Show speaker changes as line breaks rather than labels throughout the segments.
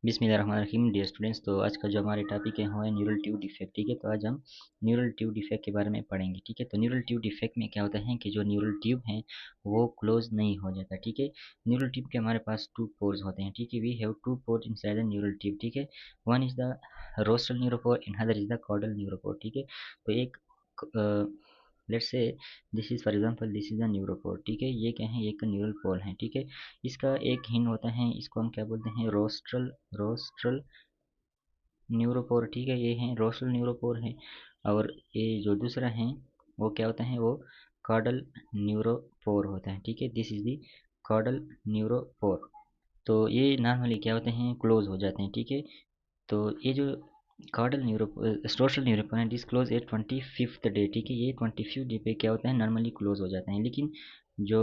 बिस्मिल्लाहिर्रहमानिर्रहीम। Dear students, तो आज का जो हमारे टॉपिक है वो है न्यूरल ट्यूब डिफेक्ट। ठीक है, तो आज हम न्यूरल ट्यूब डिफेक्ट के बारे में पढ़ेंगे। ठीक है, तो न्यूरल ट्यूब डिफेक्ट में क्या होता है कि जो न्यूरल ट्यूब है वो क्लोज नहीं हो जाता। ठीक है, न्यूरल ट्यूब के हमारे पास टू पोर्स होते हैं। ठीक है, we have two pores inside the neural tube. ठीक है, one is the rostral neuropore and other is the caudal neuropore. ठीक है, तो एक let's say this is for example this is the neuropore. ठीक है, ये क्या है, एक न्यूरल पोल है। ठीक है, इसका एक हिंट होता है, इसको हम क्या बोलते हैं, रोस्ट्रल न्यूरोपोर। ठीक है, ये है रोस्टल न्यूरोपोर है। और ये जो दूसरा है वो क्या होता है, वो कॉर्डल न्यूरोपोर होता है। ठीक है, this is the chordal neuropore. तो ये नॉर्मली क्या होते हैं, क्लोज हो जाते हैं। ठीक है, तो ये जो कॉर्डल सोशल न्यूरोपोर है डिस्क्लोज एट 25th डे। ठीक है, ये 25th डे पे क्या होता है, नॉर्मली क्लोज हो जाते हैं। लेकिन जो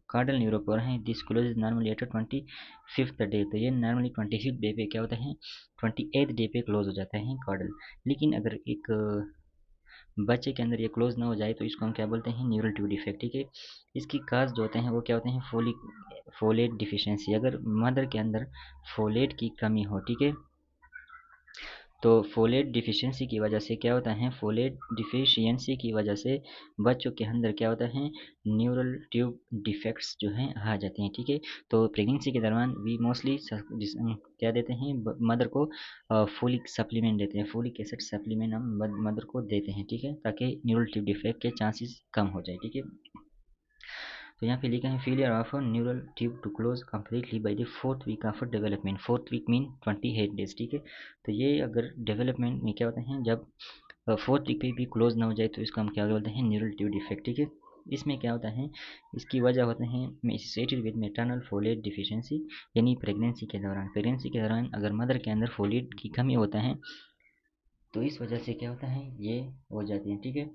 कॉर्डल न्यूरोपोर है disclose normally at 25th day, तो ये नॉर्मली 25th डे पे क्या होता है, 28th डे पे क्लोज हो जाता है कॉर्डल। लेकिन अगर एक बच्चे के अंदर ये क्लोज ना हो जाए तो इसको हम क्या बोलते हैं, न्यूरल ट्यूब डिफेक्ट। ठीक है, इसकी काज जो होते हैं वो क्या होते हैं, फोलेट डिफिशियंसी। अगर मदर के अंदर फोलेट की कमी हो, ठीक है, तो फोलेट डिफिशियंसी की वजह से क्या होता है, फोलेट डिफिशियंसी की वजह से बच्चों के अंदर क्या होता है, न्यूरल ट्यूब डिफेक्ट्स जो हैं आ जाते हैं। ठीक है, तो प्रेगनेंसी के दौरान वी मोस्टली क्या देते हैं, मदर को फोलिक सप्लीमेंट देते हैं, फोलिक एसिड सप्लीमेंट हम मदर को देते हैं। ठीक है, ताकि न्यूरल ट्यूब डिफेक्ट के चांसेस कम हो जाए। ठीक है, तो यहाँ पे लिखा है failure of neural tube to close completely by the 4th week of development. 4th week mean 28 days. ठीक है, तो ये अगर डेवलपमेंट में क्या होता है, जब 4th वीक पे भी क्लोज ना हो जाए तो इसको हम क्या बोलते हैं, न्यूरल ट्यूब डिफेक्ट। ठीक है, इसमें क्या होता है, इसकी वजह होते हैं associated with maternal folate deficiency, यानी प्रेगनेंसी के दौरान अगर मदर के अंदर फोलेट की कमी होता है तो इस वजह से क्या होता है, ये हो जाती है। ठीक है,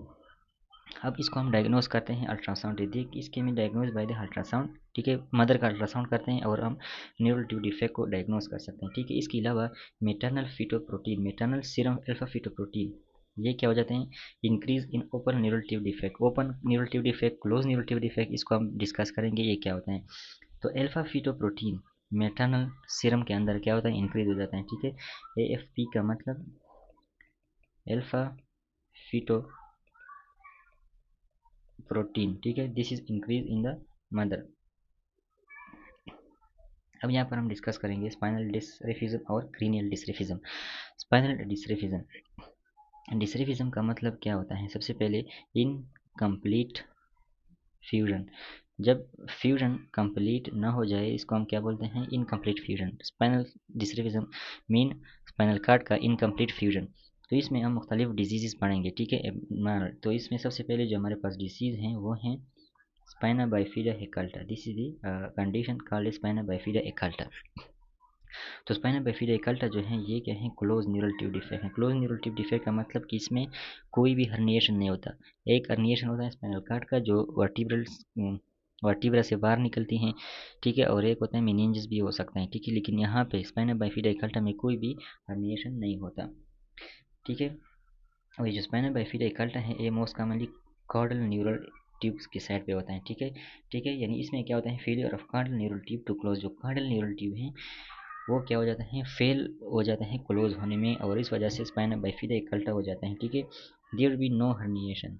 अब इसको हम डायग्नोज करते हैं अल्ट्रासाउंड देख, इसके में डायग्नोज बाय द अल्ट्रासाउंड। ठीक है, मदर का अल्ट्रासाउंड करते हैं और हम न्यूरल ट्यूब डिफेक्ट को डायग्नोज कर सकते हैं। ठीक है, इसके अलावा मेटर्नल सीरम अल्फा फीटोप्रोटीन, ये क्या हो जाते हैं, increase in open neural tube defect. Open neural tube defect, close neural tube defect, इसको हम डिस्कस करेंगे ये क्या होता है। तो अल्फा फीटोप्रोटीन मेटर्नल सीरम के अंदर क्या होता है, इंक्रीज हो जाता है। ठीक है, AFP का मतलब अल्फा फीटो प्रोटीन। ठीक है, this is increase in the mother. अब यहाँ पर हम डिस्कस करेंगे स्पाइनल डिसरेफिज्म और क्रीनियल डिसरेफिज्म। स्पाइनल डिसरेफिज्म का मतलब क्या होता है, सबसे पहले इनकम्प्लीट फ्यूजन। जब फ्यूजन कंप्लीट ना हो जाए इसको हम क्या बोलते हैं, incomplete fusion. Spinal dysraphism mean spinal cord का इनकम्प्लीट फ्यूजन। तो इसमें हम मुख्तलिफ डिजीज़ पढ़ेंगे। ठीक है, तो इसमें सबसे पहले जो हमारे पास डिसीज़ हैं वो हैं spina bifida occulta. This is the condition called spina bifida occulta. तो स्पाइना बाइफिडा एक्कल्टा जो है ये क्या है, क्लोज न्यूरल ट्यूब डिफेक्ट है। क्लोज न्यूरल ट्यूब डिफेक्ट का मतलब कि इसमें कोई भी हर्निएशन नहीं होता। एक हर्निएशन होता है स्पाइनल कार्ड का जो वर्टिब्रा से बाहर निकलती हैं। ठीक है, और एक होता है मेनिंजेस भी हो सकता है। ठीक है, लेकिन यहाँ पे स्पाइना बाइफिडा एक्कल्टा में कोई भी हर्निएशन नहीं होता। ठीक है, और ये जो स्पाइनल बाइफिडा एक्कल्टा है ये most commonly caudal neural tubes के साइड पे होता है। ठीक है, यानी इसमें क्या होता है, failure of caudal neural tube to close. जो कॉर्डल न्यूरल ट्यूब है वो क्या हो जाता है, फेल हो जाता है क्लोज होने में, और इस वजह से स्पाइना बाइफिडा एक्कल्टा हो जाता है। ठीक है, there will be no herniation.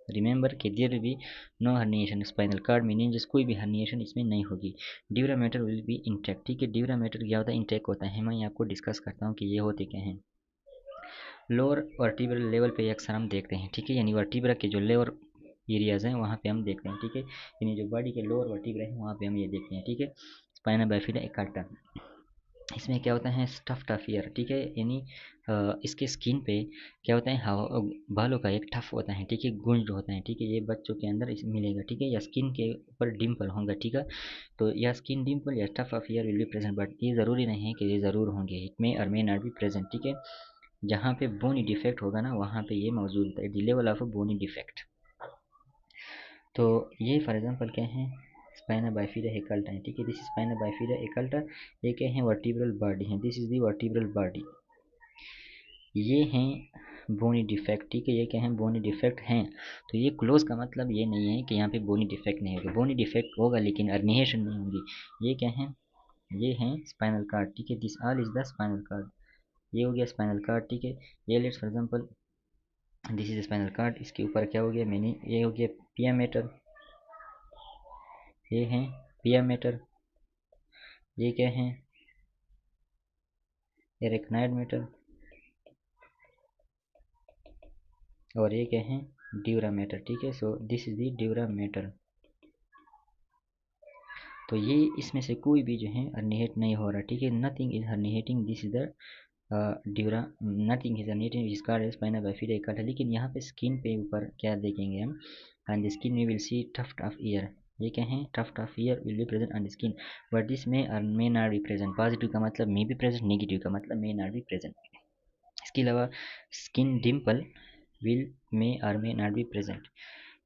Remember कि there will be no herniation, spinal cord meaning कोई भी हर्निएशन इसमें नहीं होगी। Dura mater will be intact. ठीक है, ड्यूरा मैटर क्या होता है, इंटैक्ट होता है। मैं आपको डिस्कस करता हूँ कि ये होते क्या हैं। लोअर वर्टिब्रल लेवल पे अक्सर हम देखते हैं। ठीक है, यानी वर्टिब्रा के जो लोअर एरियाज हैं वहाँ पे हम देखते हैं। ठीक है, यानी जो बॉडी के लोअर वर्टिब्रा हैं वहाँ पे हम ये देखते हैं। ठीक है, स्पाइना बाइफिडा एक्कल्टा, इसमें क्या होता है, स्टफ टफ ईयर। ठीक है, यानी इसके स्किन पे क्या होता है, बालों का एक टफ होता है। ठीक है, गूंज होता है। ठीक है, ये बच्चों के अंदर इस मिलेगा। ठीक है, या स्किन के ऊपर डिम्पल होंगे। ठीक है, तो या स्किन डिम्पल या tough of hair will be present, but ये ज़रूरी नहीं है कि ये ज़रूर होंगे, it may or may not be present. ठीक है, जहाँ पे बोनी डिफेक्ट होगा ना वहाँ पे ये मौजूद है, the level of bony defect. तो ये फॉर एग्जांपल क्या है, स्पाइना बाइफिडा एक्कल्टा है। ठीक है, दिस स्पाइना बाइफिडा एक्कल्टा, ये क्या है, वर्टिब्रल बॉडी है। This is the vertebral body, ये हैं बोनी डिफेक्ट। ठीक है, ये क्या है, बोनी डिफेक्ट हैं। तो ये क्लोज का मतलब ये नहीं है कि यहाँ पे बोनी डिफेक्ट नहीं होगा, बोनी डिफेक्ट होगा लेकिन अर्निएशन नहीं होगी। ये क्या है, ये हैं स्पाइनल कार्ड, ठीक है। This all is the spinal cord. ये हो गया स्पाइनल कार्ड, ठीक है। ये let's for example this is spinal cord. इसके ऊपर क्या हो गया, मैंने ये हो गया पिया मैटर, ये हैं पिया मैटर। ये क्या है, एरेक्नाइड मैटर। और ये क्या है, ड्यूरा मैटर, ठीक है। So this is the dura mater. तो ये इसमें से कोई भी जो है हर्निएट नहीं हो रहा, ठीक है। Nothing is herniating, this is the dura, nothing is herniating, जिसका है स्पाइना बाइफिदा एक। लेकिन यहाँ पे स्किन पे ऊपर क्या देखेंगे हम, and the skin we will see tuft of hair. ये क्या है, tuft of hair will be present on the skin, but this may or may not be present. Positive का मतलब मे बी प्रेजेंट, नेगेटिव का मतलब मे not be present. इसके अलावा skin Dimple will may or may not be present.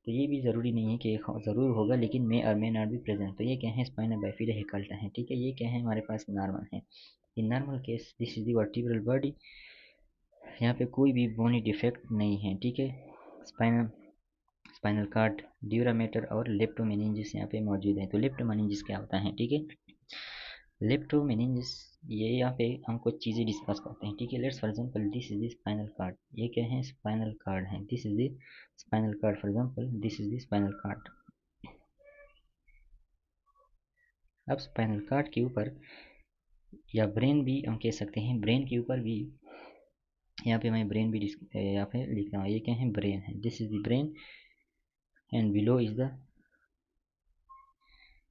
तो ये भी ज़रूरी नहीं है कि ज़रूर होगा, लेकिन मे or may not be present. तो ये क्या है, स्पाइना बाइफिदा हेकल्टा है, ठीक है। ये क्या है, हमारे पास नॉर्मल है। In normal case this is the vertebral body. यहाँ पे कोई भी बोनी डिफेक्ट नहीं है, ठीक है। स्पाइनल स्पाइनल कार्ड, ड्यूरामेटर और लेप्टोमेनिंजिस यहाँ पे मौजूद है। तो लेप्टोमेनिंजिस क्या होता है, ठीक है। लेप्टोमेनिंजिस, ये यहाँ पे हम कुछ चीज़ें डिस्कस करते हैं, ठीक है। Let's for example this is the spinal cord. ये क्या है, स्पाइनल कार्ड है। This is the spinal cord, for example this is the spinal cord. अब स्पाइनल कार्ड के ऊपर, या ब्रेन भी हम कह सकते हैं, ब्रेन के ऊपर भी, यहाँ पे मैं ब्रेन भी यहाँ पे लिख रहा हूँ। ये क्या है, ब्रेन है। This is the brain and below is the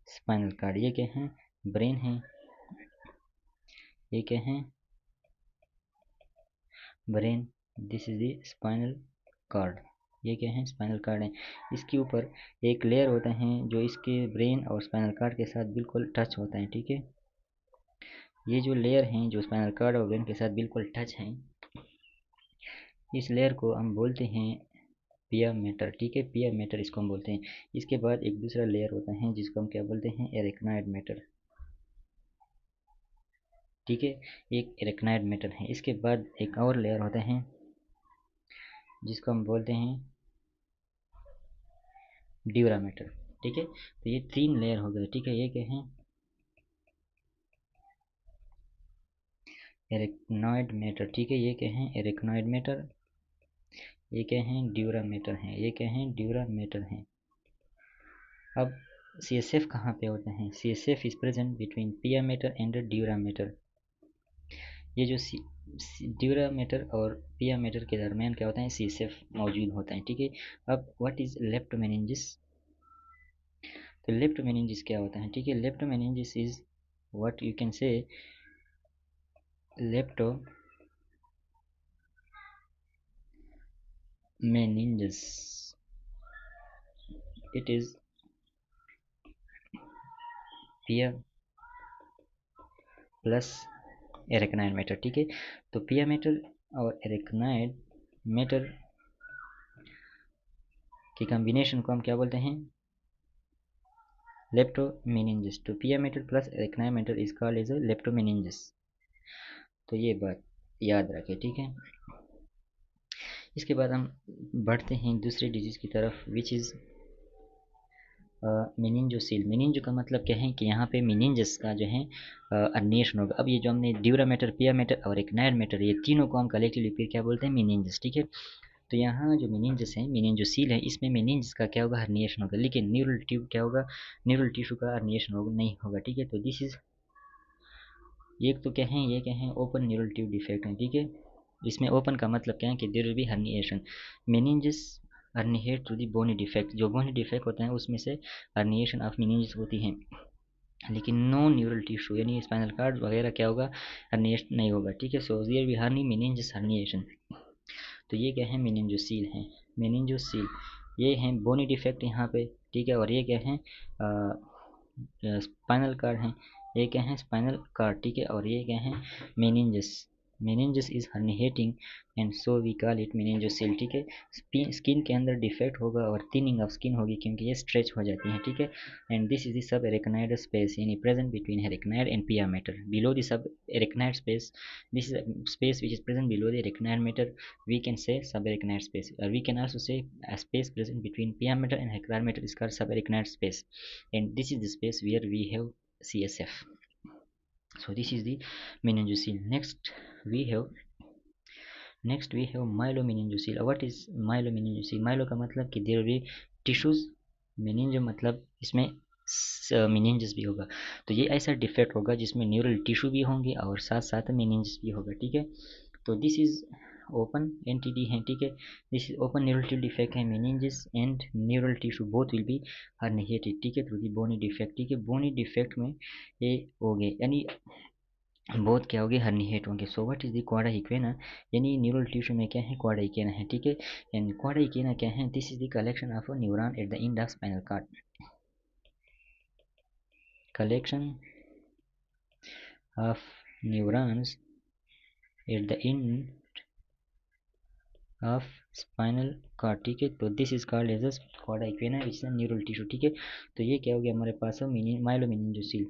spinal cord. ये क्या है, ब्रेन है। ये क्या है, brain. This is the spinal cord. ये क्या है, स्पाइनल कार्ड है। इसके ऊपर एक लेयर होता है जो इसके ब्रेन और स्पाइनल कार्ड के साथ बिल्कुल टच होता है, ठीक है। ये जो लेयर हैं जो स्पाइनल कार्ड और ब्रेन के साथ बिल्कुल टच हैं, इस लेयर को हम बोलते हैं पिया मैटर, ठीक है। पिया मैटर इसको हम बोलते हैं। इसके बाद एक दूसरा लेयर होता है जिसको हम क्या बोलते हैं, एरेक्नाइड मैटर, ठीक है। एक एरेक्नाइड मैटर है। इसके बाद एक और लेयर होता है जिसको हम बोलते हैं ड्यूरा मैटर, ठीक है। तो ये तीन लेयर हो गए, ठीक है। ये क्या है, एरेक्नॉइड मैटर, ठीक है। ये क्या है, एरेक्नॉइड मैटर। ये क्या है, ड्यूरा मैटर है। ये क्या है, ड्यूरा मैटर है। अब सी एस एफ कहाँ पे होते हैं, C S F is present between pia mater and dura mater. ये जो ड्यूरा मैटर और पिया मैटर के दरमियान क्या होता है, सी एस एफ मौजूद होता है, ठीक है। अब व्हाट इज लेप्टोमेनिंजिस। तो लेप्टोमेनिंजिस क्या होता है, ठीक है। Leptomeninges is what you can say leptomeninges, it is pia plus arachnoid mater, ठीक है। तो पिया मैटर और एरेक्नाइड मैटर की कॉम्बिनेशन को हम क्या बोलते हैं, लेप्टोमेनिंजिस। तो pia mater plus arachnoid mater is called as a leptomeninges. तो ये बात याद रखें, ठीक है। इसके बाद हम बढ़ते हैं दूसरे डिजीज की तरफ, विच इज़ मेनिंजोसील। मेनिंजो का मतलब क्या है कि यहाँ पे मेनिंजस का जो है अन्वेषण होगा। अब ये जो हमने ड्यूरा मैटर, पिया मैटर और एक नायर मैटर, ये तीनों को हम कलेक्टिवली फिर क्या बोलते हैं, मेनिंजस, ठीक है। तो यहाँ जो मेनिंजस है, मेनिंजोसील है, इसमें मेनिंजस का क्या होगा, हर्निएशन होगा। लेकिन न्यूरल ट्यूब क्या होगा, न्यूरल टिश्यू का हर्निएशन होगा नहीं होगा, ठीक है। तो दिस इज, ये तो क्या है, ये क्या है, ओपन न्यूरल ट्यूब डिफेक्ट है, ठीक है। इसमें ओपन का मतलब क्या है कि there will be herniation. Meninges herniate through the bony defect. जो बोनी डिफेक्ट होते हैं उसमें से हर्निएशन ऑफ मेनिंजस होती है, लेकिन नो न्यूरल टिश्यू यानी स्पाइनल कार्ड वगैरह क्या होगा, हर्निएट नहीं होगा, ठीक है। So there will be hernia meninges herniation. तो ये क्या है, मेनिंजोसील है। मेनिंजोसील ये हैं बोनी डिफेक्ट यहाँ पे, ठीक है। और ये क्या है, स्पाइनल कार्ड है। ये क्या है, स्पाइनल कार्ड, ठीक है। और ये क्या है, meninges. Meninges is herniating and so we call it meningocele, ठीक है। स्किन के अंदर डिफेक्ट होगा और थिनिंग ऑफ स्किन होगी क्योंकि ये स्ट्रेच हो जाती है, ठीक है। And this is the sub arachnid space यानी प्रेजेंट बिटवीन एरेक्नाइड एंड पिया matter below the sub arachnid space. This is space which is present below the arachnoid matter, we can say subarachnoid space, or we can also say a space present between pia matter and arachnoid matter is called subarachnoid space, and this is the space where we have CSF. So this is the meningocele. Next we have myelomeningocele. What is myelomeningocele? Myelo का मतलब कि there will be tissues, meninge मतलब इसमें meninges भी होगा। तो ये ऐसा डिफेक्ट होगा जिसमें न्यूरल टिश्यू भी होंगे और साथ साथ meninges भी होगा, ठीक है। तो दिस इज ओपन एनटीडी है, ठीक है। This is open neural tissue defect है, meninges and neural tissue both will be herniated, ठीक है, थ्रू दी बोनी डिफेक्ट, ठीक है। बोनी डिफेक्ट में ये हो गए यानी बहुत क्या होंगे, हर्निएट होंगे। सो व्हाट इज द क्वाडा इक्वेना, यानी न्यूरल टिश्यू में क्या है, क्वाडा इक्वेना है, ठीक है। एंड क्वाडा इक्वेना क्या है, this is the collection of neuron at the end of spinal cord, collection of neurons at the end of spinal cord, ठीक है। तो this is called as cauda equina which is neural tissue, ठीक है। तो ये क्या हो गया हमारे पास myelomeningocele.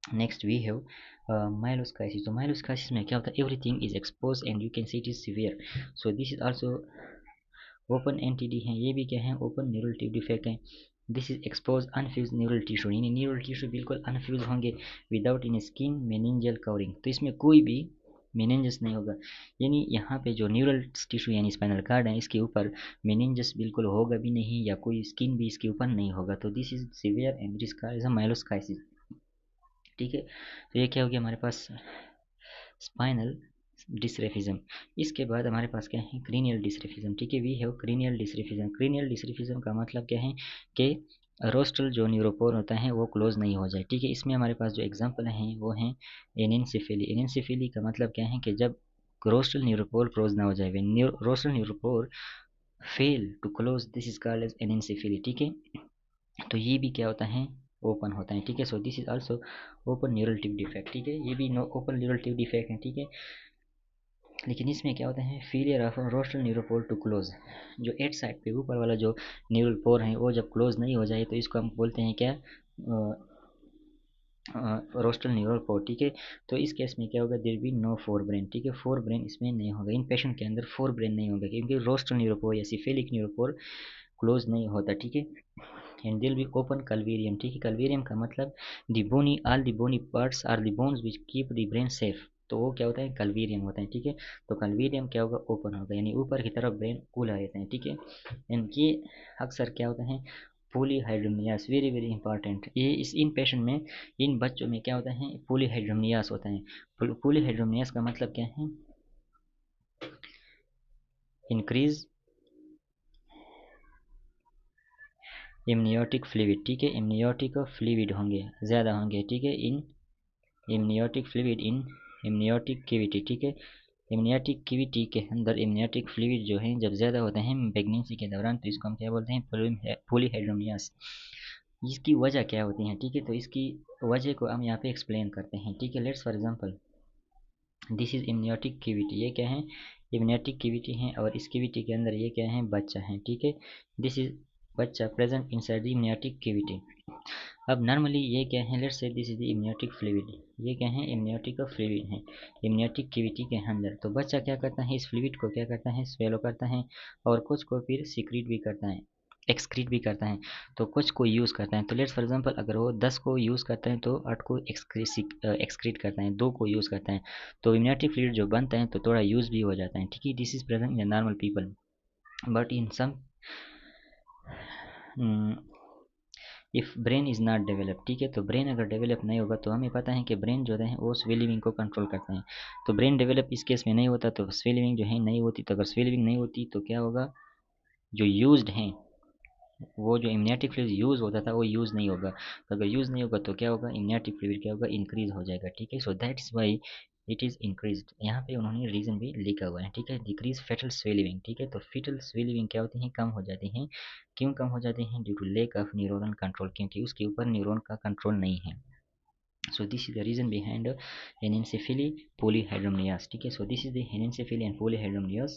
Next we have myeloschisis. तो माइलोस्काइसिस में क्या होता है, everything is expose and you can see it is severe. So this is also open NTD है, ये भी क्या है, ओपन न्यूरल ट्यूब डिफेक्ट है। This is expose अनफ्यूज neural tissue, यानी न्यूरल टिश्यू बिल्कुल अनफ्यूज होंगे without in skin meningeal covering. तो इसमें कोई भी मेनिंजस नहीं होगा, यानी यहाँ पे जो न्यूरल टिश्यू यानी स्पाइनल कार्ड है इसके ऊपर मेनिंजस बिल्कुल होगा भी नहीं या कोई स्किन भी इसके ऊपर नहीं होगा। तो this is severe and this is a myeloschisis, ठीक है। तो ये क्या हो गया हमारे पास, स्पाइनल डिसरेफिज्म। इसके बाद हमारे पास क्या है, क्रीनियल डिसरेफिज्म, ठीक है। We have cranial dysraphism. Cranial dysraphism का मतलब क्या है कि रोस्टल जो न्यूरोपोर होता है वो क्लोज नहीं हो जाए, ठीक है। इसमें हमारे पास जो एग्जांपल हैं वो हैं एनेंसेफेली। एनेंसेफेली का मतलब क्या है कि जब रोस्टल न्यूरोपोर क्लोज ना हो जाए, when rostral neuropore fail to close, this is called as anencephaly, ठीक है। तो ये भी क्या होता है, ओपन होता है, ठीक है। So this is also open neural tube defect, ठीक है। ये भी ओपन न्यूरल ट्यूब डिफेक्ट है, ठीक है। लेकिन इसमें क्या होता है, failure of रोस्टल neuropore to close, जो एट साइड पे ऊपर वाला जो न्यूरल पोर है वो जब क्लोज नहीं हो जाए तो इसको हम बोलते हैं क्या, रोस्टल न्यूरल पोर, ठीक है। तो इस केस में क्या होगा, there be no forebrain, ठीक है। फोर ब्रेन इसमें नहीं होगा, इन पेशेंट के अंदर फोर ब्रेन नहीं होगा क्योंकि रोस्टल न्यूरोपोर या सिफेलिक न्यूरोपोर क्लोज नहीं होता, ठीक है। एंड दिल बी ओपन कल्वेरियम, ठीक है। कल्वेरियम का मतलब the bony, all the bony parts are the bones which keep the brain safe. तो वो क्या होता है, कल्वेरियम होता है, ठीक है। तो कल्वेरियम क्या होगा, ओपन होगा, यानी ऊपर की तरफ ब्रेन खुला रहता है, ठीक है। एंड ये अक्सर क्या होता है, पॉलीहाइड्रोमियास, वेरी वेरी इंपॉर्टेंट। ये इस इन पेशेंट में, इन बच्चों में क्या होता है, पॉलीहाइड्रोमियास होता है। पॉलीहाइड्रोमियास का मतलब क्या है, इंक्रीज इम्नियोटिक फ्लूइड, ठीक है। इम्नियोटिक फ्लूइड होंगे, ज़्यादा होंगे, ठीक है, इन इम्नियोटिक फ्लूइड इन इम्नियोटिक कैविटी, ठीक है। इम्नियोटिक कैविटी के अंदर इम्नियोटिक फ्लूइड जो है जब ज़्यादा होते हैं प्रेगनेंसी के दौरान तो इसको हम क्या बोलते हैं, पॉलीहाइड्रोमियास। इसकी वजह क्या होती है, ठीक है। तो इसकी वजह को हम यहाँ पे एक्सप्लेन करते हैं, ठीक है। Let's for example, this is amniotic cavity, ये क्या है, इम्नियोटिक कैविटी है और इस कैविटी के अंदर ये क्या है, बच्चा है, ठीक है। दिस इज बच्चा present inside the amniotic cavity. अब नॉर्मली ये क्या है, let's say this is the amniotic fluid, ये क्या है, इम्नियोटिक फ्लूइड है इम्नियोटिक कैविटी के अंदर। तो बच्चा क्या करता है, इस फ्लूइड को क्या करता है, स्वेलो करता है और कुछ को फिर सीक्रेट भी करता है, एक्सक्रीट भी करता है। तो कुछ को यूज़ करता है, तो लेट्स फॉर एग्जांपल अगर वो 10 को यूज़ करता है तो 8 को एक्सक्रीट करता है, 2 को यूज़ करता है। तो इम्यूनिटी फ्लूइड जो बनता है तो थोड़ा यूज़ भी हो जाता है, ठीक है। This is present in normal people but in some if brain is not develop, ठीक है। तो ब्रेन अगर डेवलप नहीं होगा तो हमें पता है कि ब्रेन जो है वो स्वेलिंग को कंट्रोल करता है। तो ब्रेन डेवलप इस केस में नहीं होता तो स्वेलिंग जो है नहीं होती। तो अगर स्वेलिंग नहीं होती तो क्या होगा, जो यूज्ड हैं वो जो इम्यूनिटी फ्लूइड यूज़ होता था वो यूज़ नहीं होगा। तो अगर यूज़ नहीं होगा तो क्या होगा, इम्यूनिटी फ्लूइड क्या होगा, इंक्रीज हो जाएगा, ठीक है। So that is why it is increased. यहाँ पे उन्होंने रीज़न भी लिखा हुआ है, ठीक है। डिक्रीज फेटल स्वेलिंग, ठीक है। तो फेटल स्वेलिंग क्या होती है, कम हो जाती हैं। क्यों कम हो जाती हैं, due to lack of neuronal control, क्योंकि उसके ऊपर न्यूरॉन का कंट्रोल नहीं है। So this is the reason behind anencephaly polyhydramnios, ठीक है। So this is the anencephaly and polyhydramnios